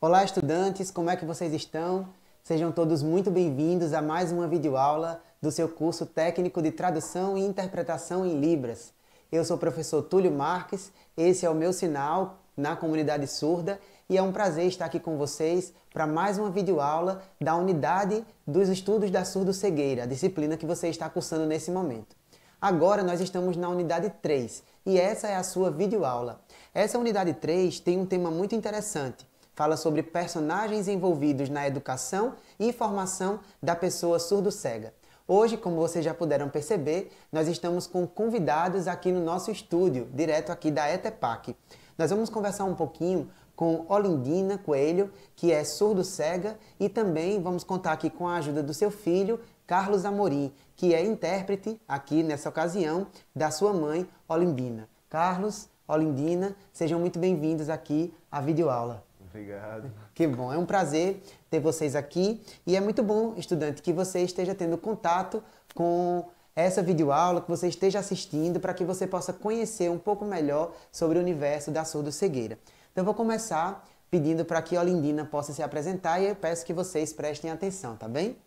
Olá, estudantes, como é que vocês estão? Sejam todos muito bem-vindos a mais uma videoaula do seu curso técnico de Tradução e Interpretação em Libras. Eu sou o professor Túlio Marques, esse é o meu sinal na comunidade surda e é um prazer estar aqui com vocês para mais uma videoaula da unidade dos estudos da surdo-cegueira, a disciplina que você está cursando nesse momento. Agora nós estamos na unidade 3 e essa é a sua videoaula. Essa unidade 3 tem um tema muito interessante. Fala sobre personagens envolvidos na educação e formação da pessoa surdo-cega. Hoje, como vocês já puderam perceber, nós estamos com convidados aqui no nosso estúdio, direto aqui da ETEPAC. Nós vamos conversar um pouquinho com Olindina Coelho, que é surdo-cega, e também vamos contar aqui com a ajuda do seu filho, Carlos Amorim, que é intérprete aqui nessa ocasião da sua mãe, Olindina. Carlos, Olindina, sejam muito bem-vindos aqui à videoaula. Obrigado. Que bom, é um prazer ter vocês aqui e é muito bom, estudante, que você esteja tendo contato com essa videoaula, que você esteja assistindo para que você possa conhecer um pouco melhor sobre o universo da surdo-cegueira. Então eu vou começar pedindo para que a Olindina possa se apresentar e eu peço que vocês prestem atenção, tá bem?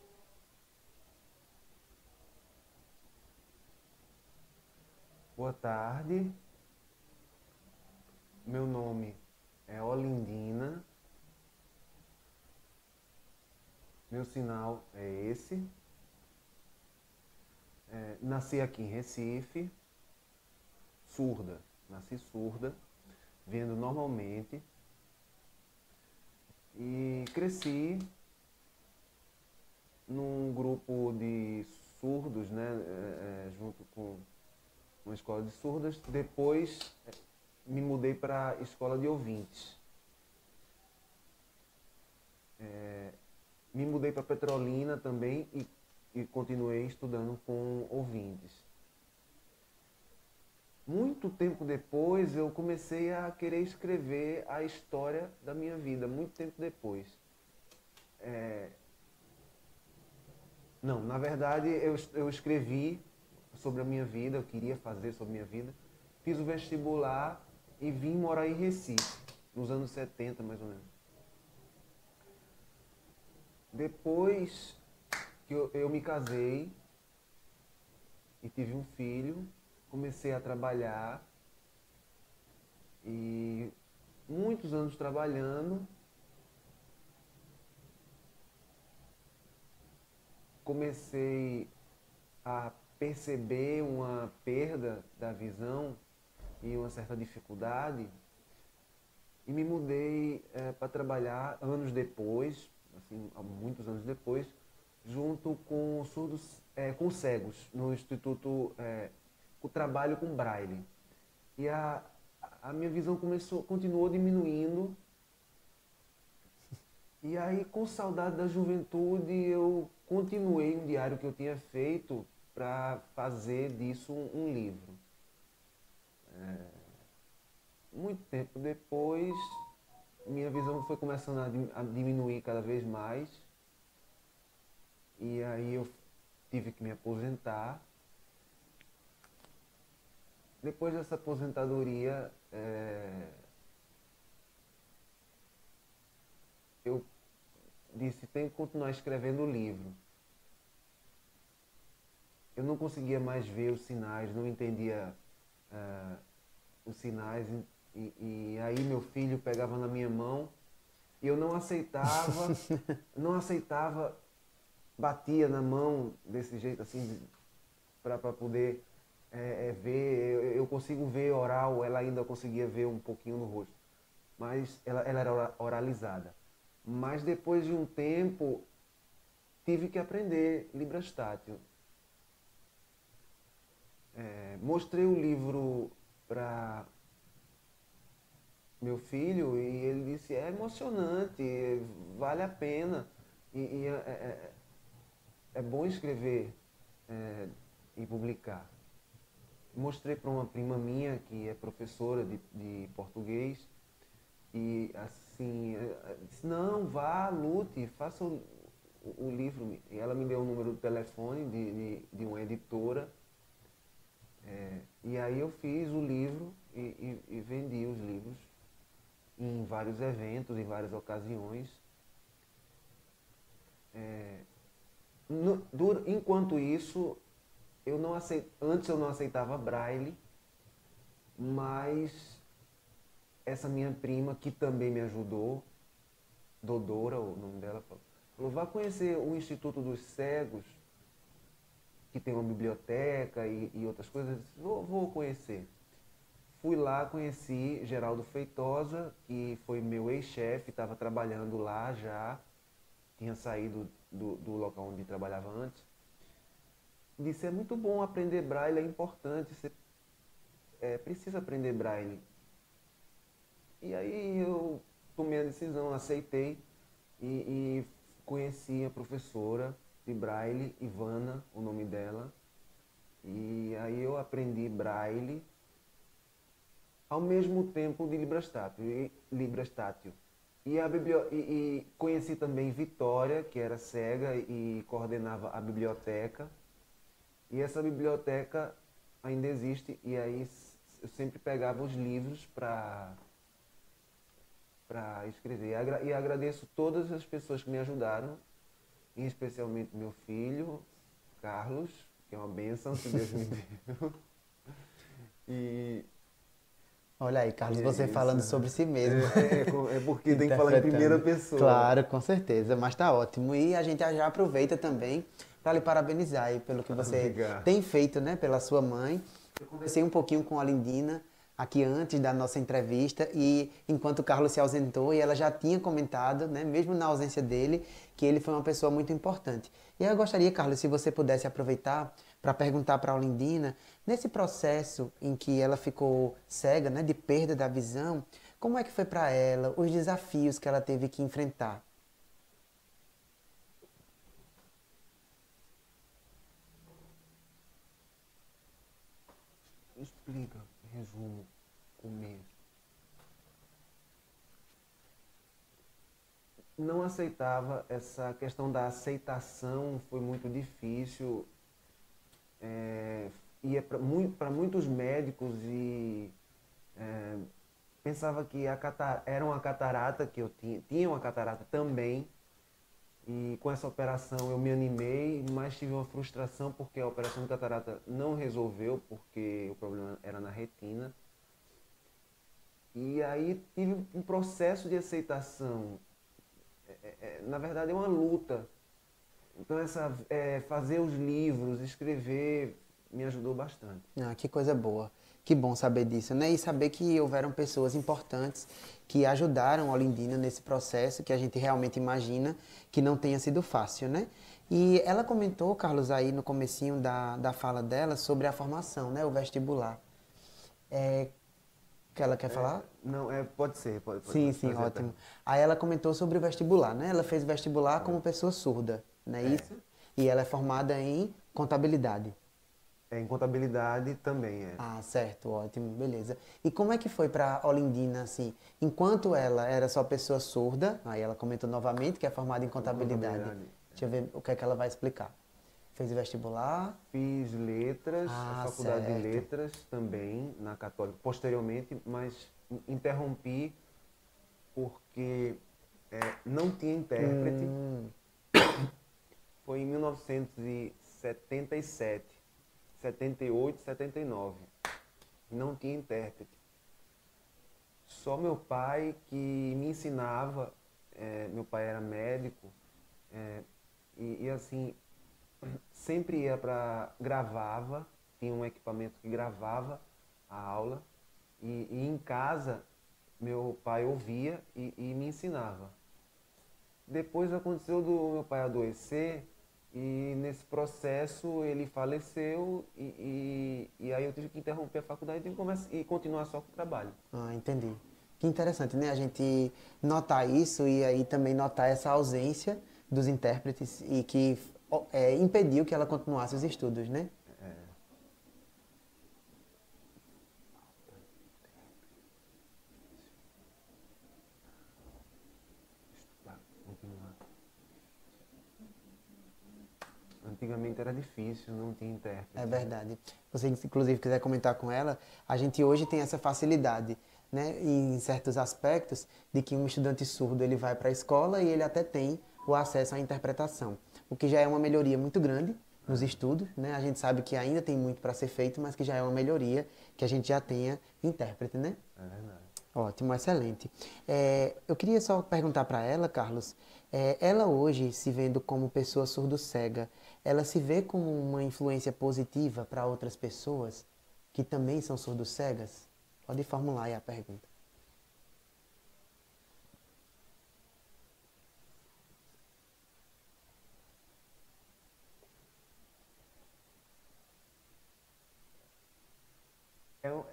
Boa tarde. Meu nome é Olindina. Meu sinal é esse. Nasci aqui em Recife, surda. Nasci surda, vendo normalmente. E cresci num grupo de surdos, né, junto com uma escola de surdas. Depois me mudei para a escola de ouvintes. Me mudei para Petrolina também e continuei estudando com ouvintes. Muito tempo depois eu comecei a querer escrever a história da minha vida, muito tempo depois. Não, na verdade eu escrevi sobre a minha vida, eu queria fazer sobre a minha vida. Fiz o vestibular e vim morar em Recife, nos anos 70 mais ou menos. Depois que eu me casei e tive um filho, comecei a trabalhar e muitos anos trabalhando, comecei a perceber uma perda da visão e uma certa dificuldade e me mudei para trabalhar anos depois, assim, há muitos anos depois, junto com surdos, com cegos, no Instituto, o trabalho com Braille. E a minha visão continuou diminuindo. E aí, com saudade da juventude, eu continuei um diário que eu tinha feito para fazer disso um livro. Muito tempo depois, minha visão foi começando a diminuir cada vez mais. E aí eu tive que me aposentar. Depois dessa aposentadoria, eu disse, tenho que continuar escrevendo o livro. Eu não conseguia mais ver os sinais, não entendia os sinais. E aí meu filho pegava na minha mão e eu não aceitava, não aceitava, batia na mão desse jeito assim, para poder ver. Eu consigo ver oral, ela ainda conseguia ver um pouquinho no rosto, mas ela era oralizada. Mas depois de um tempo, tive que aprender Libras Tátil. Mostrei o livro para meu filho e ele disse, é emocionante, vale a pena. É bom escrever e publicar. Mostrei para uma prima minha que é professora de português e assim, disse, não, vá, lute, faça o livro. E ela me deu o número do telefone de uma editora. E aí eu fiz o livro e vendi os livros em vários eventos, em várias ocasiões. Enquanto isso, antes eu não aceitava Braille, mas essa minha prima, que também me ajudou, Dodora, o nome dela, falou, vá conhecer o Instituto dos Cegos, que tem uma biblioteca e outras coisas. Eu disse, vou conhecer. Fui lá, conheci Geraldo Feitosa, que foi meu ex-chefe, estava trabalhando lá já, tinha saído do local onde trabalhava antes. Disse, é muito bom aprender Braille, é importante, você precisa aprender Braille. E aí eu tomei a decisão, aceitei e conheci a professora de Braille, Ivana, o nome dela. E aí eu aprendi Braille ao mesmo tempo de Librastátil. E conheci também Vitória, que era cega e coordenava a biblioteca. E essa biblioteca ainda existe, e aí eu sempre pegava os livros para escrever. E agradeço todas as pessoas que me ajudaram, e especialmente meu filho, Carlos, que é uma bênção, se Deus me deu. E Olha aí, Carlos, é você isso. falando sobre si mesmo. É porque tem que falar em primeira pessoa. Claro, com certeza, mas tá ótimo. E a gente já aproveita também para lhe parabenizar aí pelo que você Obrigado. tem feito, né, pela sua mãe. Eu conversei um pouquinho com a Lindina aqui antes da nossa entrevista e enquanto o Carlos se ausentou e ela já tinha comentado, né, mesmo na ausência dele, que ele foi uma pessoa muito importante. E aí eu gostaria, Carlos, se você pudesse aproveitar para perguntar para a Lindina, nesse processo em que ela ficou cega, né, de perda da visão, como é que foi para ela, os desafios que ela teve que enfrentar? Explica, resumo, começo. Não aceitava, essa questão da aceitação foi muito difícil. Ia para muitos médicos e pensava que era uma catarata, que eu tinha uma catarata também. E com essa operação eu me animei, mas tive uma frustração porque a operação de catarata não resolveu, porque o problema era na retina. E aí tive um processo de aceitação. Na verdade é uma luta. Então fazer os livros, escrever, me ajudou bastante. Ah, que coisa boa. Que bom saber disso, né? E saber que houveram pessoas importantes que ajudaram a Olindina nesse processo que a gente realmente imagina que não tenha sido fácil, né? E ela comentou, Carlos, aí no comecinho da fala dela sobre a formação, né? O vestibular. Que ela quer falar? Não, pode ser, pode Sim, sim, fazer ótimo. Aí ela comentou sobre o vestibular, né? Ela fez vestibular como pessoa surda, não é isso? E ela é formada em contabilidade. Em contabilidade também é. Ah, certo, ótimo, beleza. E como é que foi para Olindina, assim? Enquanto ela era só pessoa surda, aí ela comentou novamente que é formada em contabilidade. Deixa eu ver o que é que ela vai explicar. Fez o vestibular? Fiz letras, a faculdade certo. de letras também, na Católica, posteriormente, mas interrompi porque não tinha intérprete. Foi em 1977, 78, 79. Não tinha intérprete. Só meu pai que me ensinava, meu pai era médico, e assim, sempre ia gravava, tinha um equipamento que gravava a aula, e em casa meu pai ouvia e me ensinava. Depois aconteceu do meu pai adoecer, e nesse processo ele faleceu, e aí eu tive que interromper a faculdade e continuar só com o trabalho. Ah, entendi. Que interessante, né? A gente notar isso e aí também notar essa ausência dos intérpretes e que impediu que ela continuasse os estudos, né? Antigamente era difícil, não tinha intérprete. É verdade. Você, inclusive, quiser comentar com ela, a gente hoje tem essa facilidade. né, em certos aspectos, de que um estudante surdo ele vai para a escola e ele até tem o acesso à interpretação, o que já é uma melhoria muito grande nos estudos, né? A gente sabe que ainda tem muito para ser feito, mas que já é uma melhoria que a gente já tenha intérprete, né? É verdade. Ótimo, excelente. Eu queria só perguntar para ela, Carlos, ela hoje, se vendo como pessoa surdo-cega, ela se vê como uma influência positiva para outras pessoas que também são surdo-cegas? Pode formular aí a pergunta.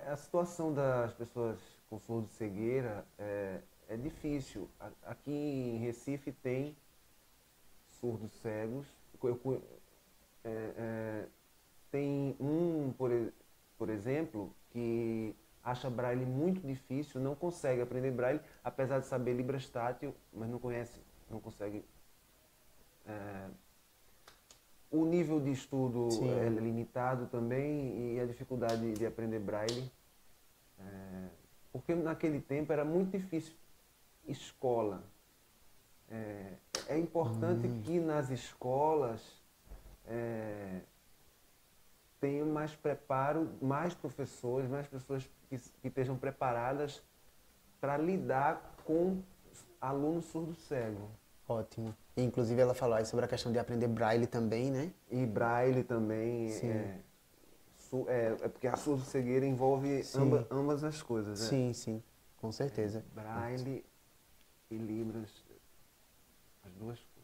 A situação das pessoas com surdo-cegueira é difícil. Aqui em Recife tem surdos cegos. Tem um, por exemplo, que acha braille muito difícil, não consegue aprender braille, apesar de saber libras tátil, mas não conhece, não consegue. O nível de estudo é Sim. limitado também e a dificuldade de aprender braille, porque naquele tempo era muito difícil. Escola. É importante que nas escolas tenham mais preparo, mais professores, mais pessoas que estejam preparadas para lidar com aluno surdo-cego. Ótimo. E, inclusive ela falou aí sobre a questão de aprender braille também, né? E braille também. Sim. É porque a surdo-cegueira envolve Sim. ambas as coisas, né? Sim, sim, com certeza. Braille e libras, as duas coisas.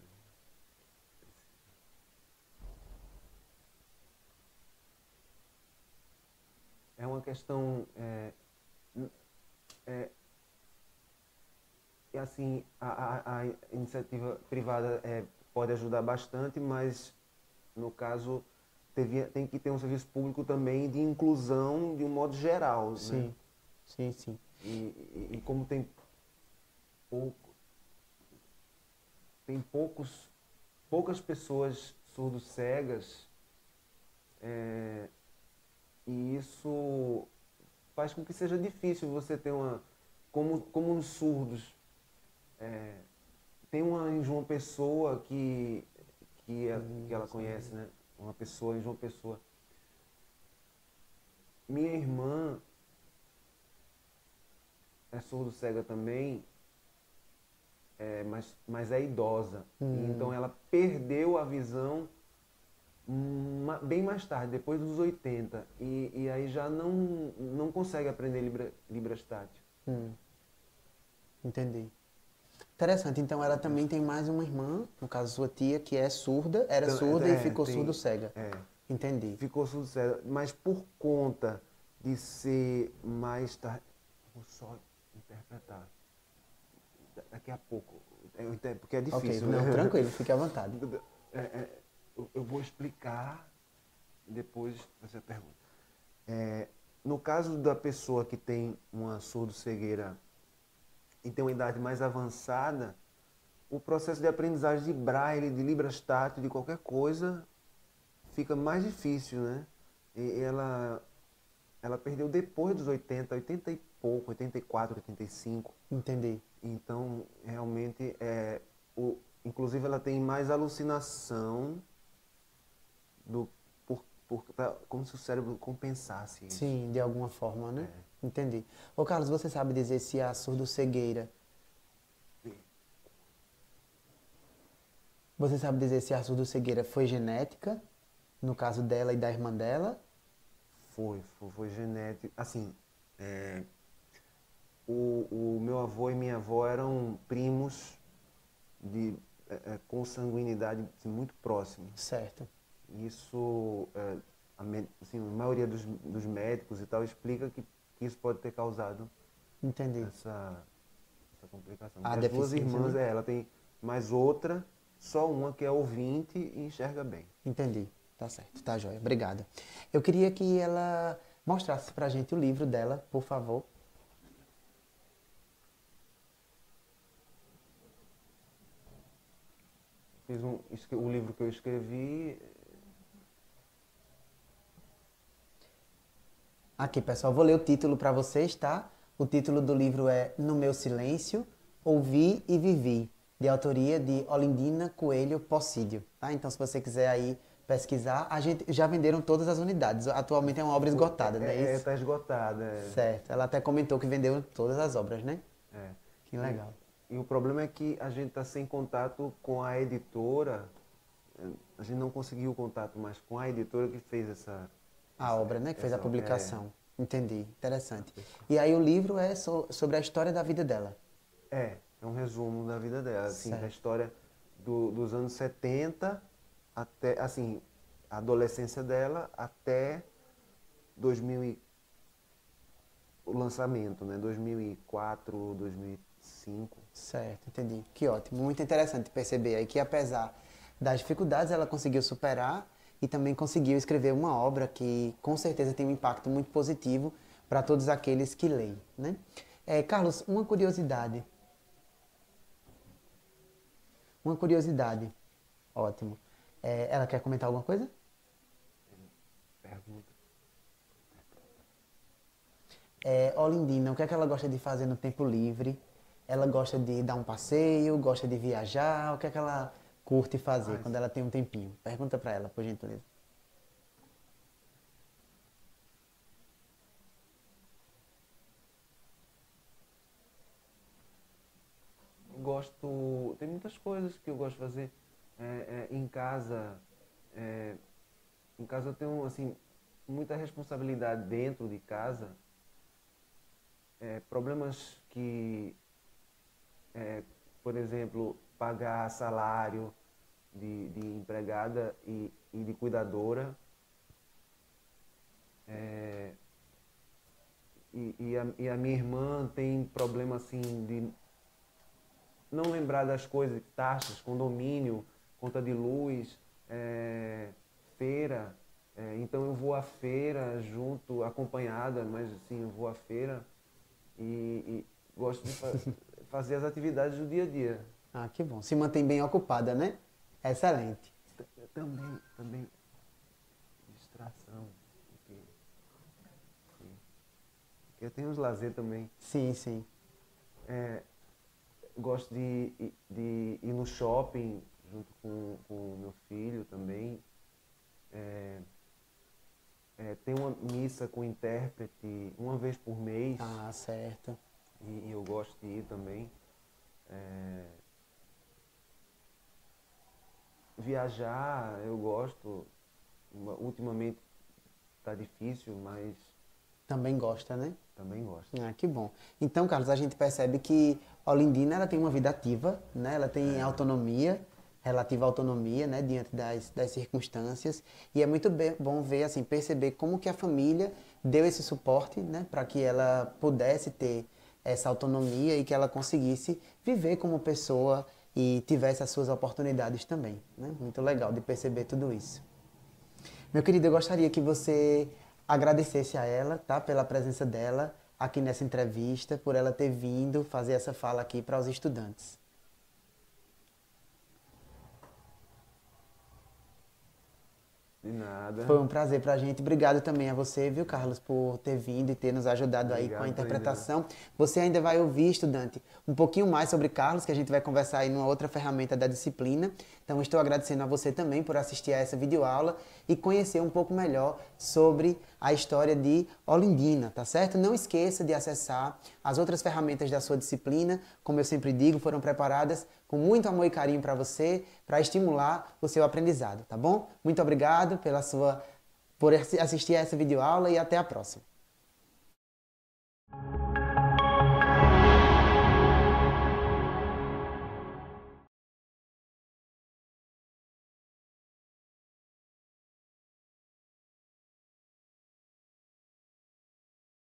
É uma questão e assim, a iniciativa privada pode ajudar bastante, mas no caso tem que ter um serviço público também de inclusão de um modo geral, né? Sim, sim, sim. E como pouco, tem poucas pessoas surdo-cegas, e isso faz com que seja difícil você ter como nos surdos. Tem uma em João Pessoa que ela conhece, né? Uma pessoa em João Pessoa. Minha irmã é surdo-cega também, mas é idosa. E então ela perdeu a visão bem mais tarde, depois dos 80. E aí já não consegue aprender libras tátil. Entendi. Interessante. Então ela também tem mais uma irmã, no caso sua tia, que é surda, era Então, surda e ficou surdo-cega. é, Entendi. ficou surdo-cega, mas por conta de ser mais tarde. Vou só interpretar. Daqui a pouco. Porque é Ok, difícil, não, né? tranquilo, fique à vontade. Eu vou explicar depois você pergunta. No caso da pessoa que tem uma surdo-cegueira e tem uma idade mais avançada, o processo de aprendizagem de braille, de libras tátil, de qualquer coisa, fica mais difícil, né? E ela perdeu depois dos 80, 80 e pouco, 84, 85. Entendi. Então, realmente, inclusive ela tem mais alucinação como se o cérebro compensasse isso. Sim, de alguma forma, né? Entendi. Ô Carlos, você sabe dizer se a surdo-cegueira... Você sabe dizer se a surdo-cegueira foi genética, no caso dela e da irmã dela? Foi genético. Assim, o meu avô e minha avó eram primos de consanguinidade assim, muito próximos. Certo. Isso, assim, a maioria dos médicos e tal explica que isso pode ter causado Entendi. essa complicação. A Porque as duas deficiência, irmãs, né? ela tem mais outra, só uma que é ouvinte e enxerga bem. Entendi. Tá certo, tá joia. Obrigada. Eu queria que ela mostrasse pra gente o livro dela, por favor. O livro que eu escrevi. Aqui, pessoal, vou ler o título para vocês, tá? O título do livro é No Meu Silêncio, Ouvi e Vivi, de autoria de Olindina Coelho Possídio. Tá? Então, se você quiser aí pesquisar, a gente já venderam todas as unidades. Atualmente é uma obra esgotada, não é isso? Tá esgotada. Certo. Ela até comentou que vendeu todas as obras, né? É. Que legal. E o problema é que a gente está sem contato com a editora. A gente não conseguiu contato mais com a editora que fez A obra, né? Que fez a publicação. Entendi. Interessante. É. E aí o livro é sobre a história da vida dela. É um resumo da vida dela, assim, Certo. da história dos anos 70 até, assim, a adolescência dela até 2000 o lançamento, né? 2004, 2005. Certo, entendi. Que ótimo. Muito interessante perceber aí que apesar das dificuldades ela conseguiu superar e também conseguiu escrever uma obra que com certeza tem um impacto muito positivo para todos aqueles que leem, né? Carlos, uma curiosidade. Uma curiosidade. Ótimo. Ela quer comentar alguma coisa? Pergunta. Olindina, o que é que ela gosta de fazer no tempo livre? Ela gosta de dar um passeio, gosta de viajar? O que é que ela curte fazer quando ela tem um tempinho? Pergunta para ela, por gentileza. Tem muitas coisas que eu gosto de fazer em casa. Em casa eu tenho assim muita responsabilidade dentro de casa. Problemas que, por exemplo, pagar salário de empregada e de cuidadora. E a minha irmã tem problema assim de não lembrar das coisas, taxas, condomínio, conta de luz, feira. Então eu vou à feira junto, acompanhada, mas assim, eu vou à feira e gosto de fazer as atividades do dia a dia. Ah, que bom. Se mantém bem ocupada, né? Excelente. Também distração. Porque eu tenho os lazer também. Sim, sim. Gosto de ir no shopping junto com o meu filho também. Tem uma missa com intérprete uma vez por mês. Ah, certo. E eu gosto de ir também. Viajar, eu gosto. Ultimamente está difícil, mas Também gosta, né? também gosto. Ah, que bom. Então, Carlos, a gente percebe que a Olindina ela tem uma vida ativa, né? Ela tem autonomia, relativa autonomia, né? Diante das circunstâncias. E é muito bom ver, assim, perceber como que a família deu esse suporte, né? Para que ela pudesse ter essa autonomia e que ela conseguisse viver como pessoa e tivesse as suas oportunidades também, né? Muito legal de perceber tudo isso. Meu querido, eu gostaria que você agradecesse a ela, tá? Pela presença dela aqui nessa entrevista, por ela ter vindo fazer essa fala aqui para os estudantes. De nada. Foi um prazer pra gente. Obrigado também a você, viu, Carlos, por ter vindo e ter nos ajudado aí com a interpretação. Você ainda vai ouvir, estudante, um pouquinho mais sobre Carlos, que a gente vai conversar aí numa outra ferramenta da disciplina. Então, estou agradecendo a você também por assistir a essa videoaula e conhecer um pouco melhor sobre a história de Olindina, tá certo? Não esqueça de acessar as outras ferramentas da sua disciplina, como eu sempre digo, foram preparadas com muito amor e carinho para você, para estimular o seu aprendizado, tá bom? Muito obrigado por assistir a essa videoaula e até a próxima.